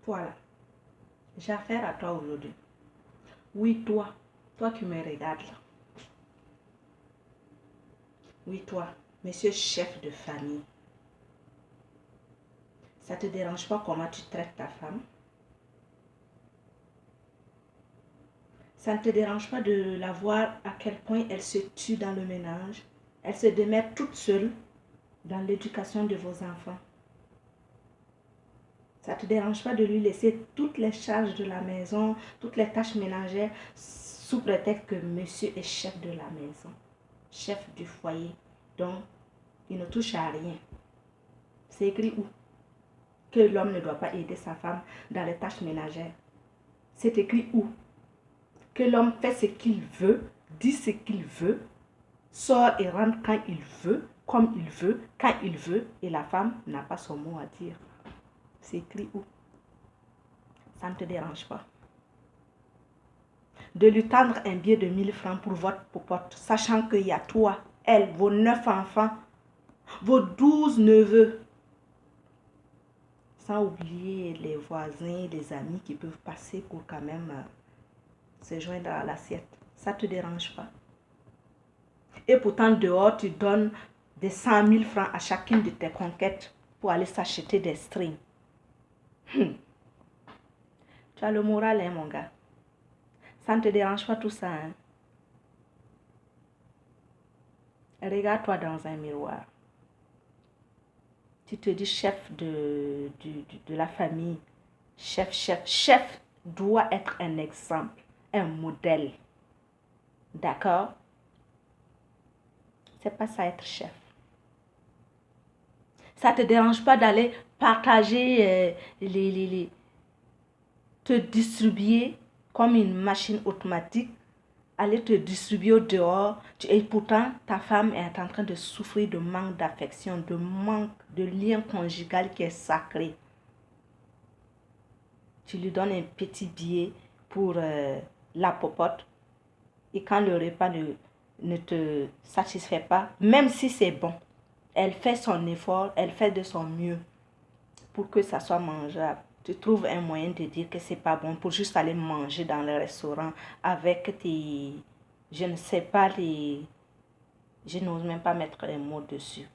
Voilà. J'ai affaire à toi aujourd'hui. Oui, toi qui me regardes là. Oui, toi, monsieur chef de famille. Ça ne te dérange pas comment tu traites ta femme? Ça ne te dérange pas de la voir à quel point elle se tue dans le ménage? Elle se démène toute seule dans l'éducation de vos enfants. Ça ne te dérange pas de lui laisser toutes les charges de la maison, toutes les tâches ménagères, sous prétexte que monsieur est chef de la maison, chef du foyer. Donc, il ne touche à rien. C'est écrit où? Que l'homme ne doit pas aider sa femme dans les tâches ménagères. C'est écrit où? Que l'homme fait ce qu'il veut, dit ce qu'il veut, sort et rentre quand il veut, comme il veut, quand il veut, et la femme n'a pas son mot à dire. C'est écrit où? Ça ne te dérange pas de lui tendre un billet de 1000 francs pour votre popote, sachant qu'il y a toi, elle, vos 9 enfants, vos 12 neveux, sans oublier les voisins, les amis qui peuvent passer pour quand même se joindre à l'assiette. Ça ne te dérange pas. Et pourtant, dehors, tu donnes des 100 000 francs à chacune de tes conquêtes pour aller s'acheter des strings. Tu as le moral, hein, mon gars. Ça ne te dérange pas tout ça, hein? Regarde-toi dans un miroir. Tu te dis chef de la famille. Chef doit être un exemple, un modèle. D'accord? C'est pas ça être chef. Ça ne te dérange pas d'aller partager te distribuer comme une machine automatique, aller te distribuer au dehors, et pourtant ta femme est en train de souffrir de manque d'affection, de manque de lien conjugal qui est sacré. Tu lui donnes un petit billet pour la popote, et quand le repas ne te satisfait pas, même si c'est bon, elle fait son effort, elle fait de son mieux pour que ça soit mangeable. Tu trouves un moyen de dire que c'est pas bon pour juste aller manger dans le restaurant avec tes... Je ne sais pas, je n'ose même pas mettre un mot dessus.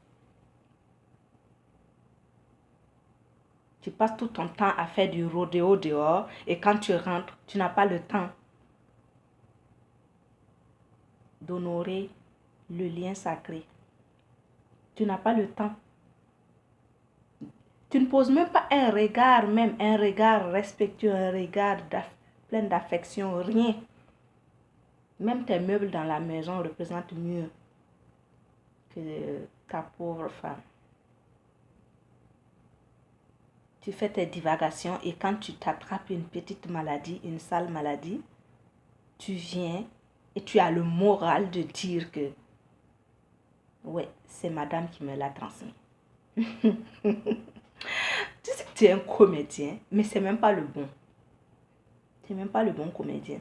Tu passes tout ton temps à faire du rodéo dehors et quand tu rentres, tu n'as pas le temps d'honorer le lien sacré. Tu n'as pas le temps. Tu ne poses même pas un regard respectueux, un regard plein d'affection, rien. Même tes meubles dans la maison représentent mieux que ta pauvre femme. Tu fais tes divagations et quand tu t'attrapes une petite maladie, une sale maladie, tu viens et tu as le moral de dire que ouais, c'est madame qui me l'a transmis. Tu sais que tu es un comédien, mais c'est même pas le bon. Tu n'es même pas le bon comédien.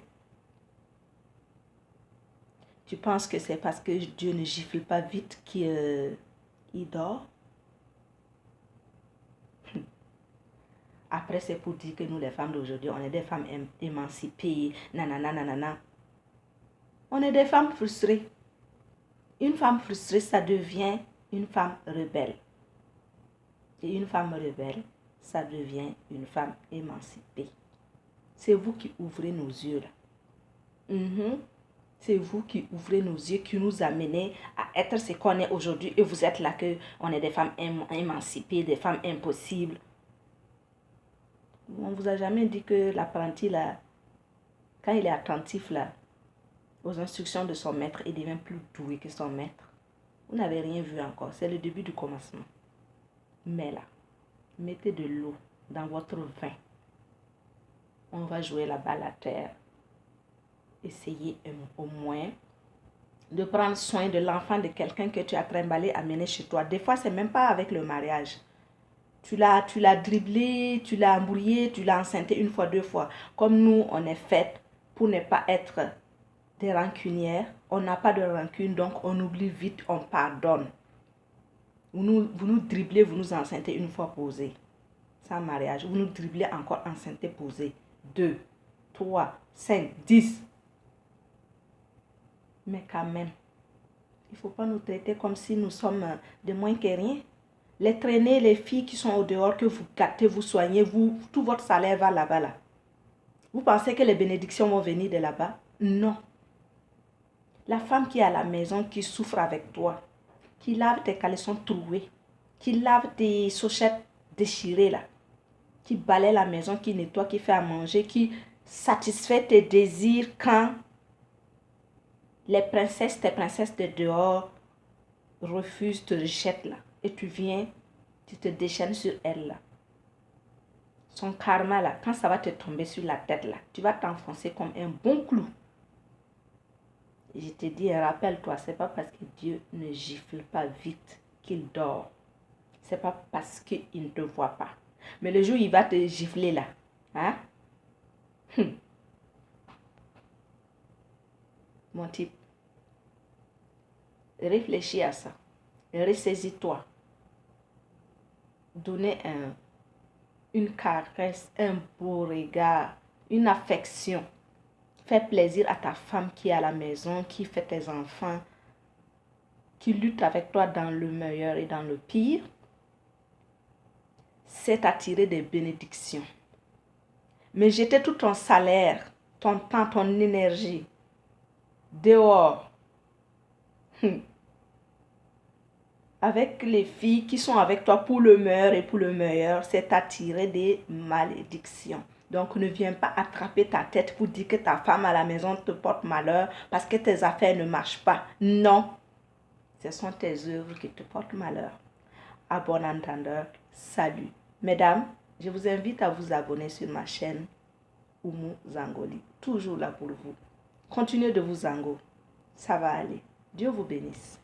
Tu penses que c'est parce que Dieu ne gifle pas vite qu'il dort? Après, c'est pour dire que nous, les femmes d'aujourd'hui, on est des femmes émancipées, nanana, nanana. On est des femmes frustrées. Une femme frustrée, ça devient une femme rebelle. Et une femme rebelle, ça devient une femme émancipée. C'est vous qui ouvrez nos yeux là. C'est vous qui ouvrez nos yeux, qui nous amenez à être ce qu'on est aujourd'hui. Et vous êtes là que on est des femmes émancipées, des femmes impossibles. On ne vous a jamais dit que l'apprenti là, quand il est attentif là, aux instructions de son maître, il devient plus doué que son maître. Vous n'avez rien vu encore. C'est le début du commencement. Mais là, mettez de l'eau dans votre vin. On va jouer la balle à terre. Essayez au moins de prendre soin de l'enfant de quelqu'un que tu as trimballé, amené chez toi. Des fois, c'est même pas avec le mariage. Tu l'as dribblé, tu l'as embrouillé, tu l'as enceinté une fois, deux fois. Comme nous, on est faites pour ne pas être des rancunières. On n'a pas de rancune, donc on oublie vite, on pardonne. Vous nous dribblez, vous nous enceintez une fois posé. sans mariage. Vous nous dribblez encore enceinte posée. 2, 3, 5, 10. Mais quand même, il ne faut pas nous traiter comme si nous sommes de moins que rien. Les traînées, les filles qui sont au dehors, que vous gâtez, vous soignez, tout votre salaire va là-bas. Là. Vous pensez que les bénédictions vont venir de là-bas? Non. La femme qui est à la maison, qui souffre avec toi, qui lave tes caleçons troués, qui lave tes chaussettes déchirées là, qui balaie la maison, qui nettoie, qui fait à manger, qui satisfait tes désirs quand tes princesses de dehors refusent, te rejettent là. Et tu viens, tu te déchaînes sur elles là. Son karma là, quand ça va te tomber sur la tête là, tu vas t'enfoncer comme un bon clou. Et je te dis, rappelle-toi, c'est pas parce que Dieu ne gifle pas vite qu'il dort. C'est pas parce qu'il ne te voit pas. Mais le jour où il va te gifler là, hein? Mon type, réfléchis à ça. Ressaisis-toi. Donnez une caresse, un beau regard, une affection. Fais plaisir à ta femme qui est à la maison, qui fait tes enfants, qui lutte avec toi dans le meilleur et dans le pire. C'est attirer des bénédictions. Mais jeter tout ton salaire, ton temps, ton énergie dehors avec les filles qui sont avec toi pour le meilleur et pour le meilleur, c'est attirer des malédictions. Donc, ne viens pas attraper ta tête pour dire que ta femme à la maison te porte malheur parce que tes affaires ne marchent pas. Non, ce sont tes œuvres qui te portent malheur. À bon entendeur, salut. Mesdames, je vous invite à vous abonner sur ma chaîne Oumou Zangoli. Toujours là pour vous. Continuez de vous zango. Ça va aller. Dieu vous bénisse.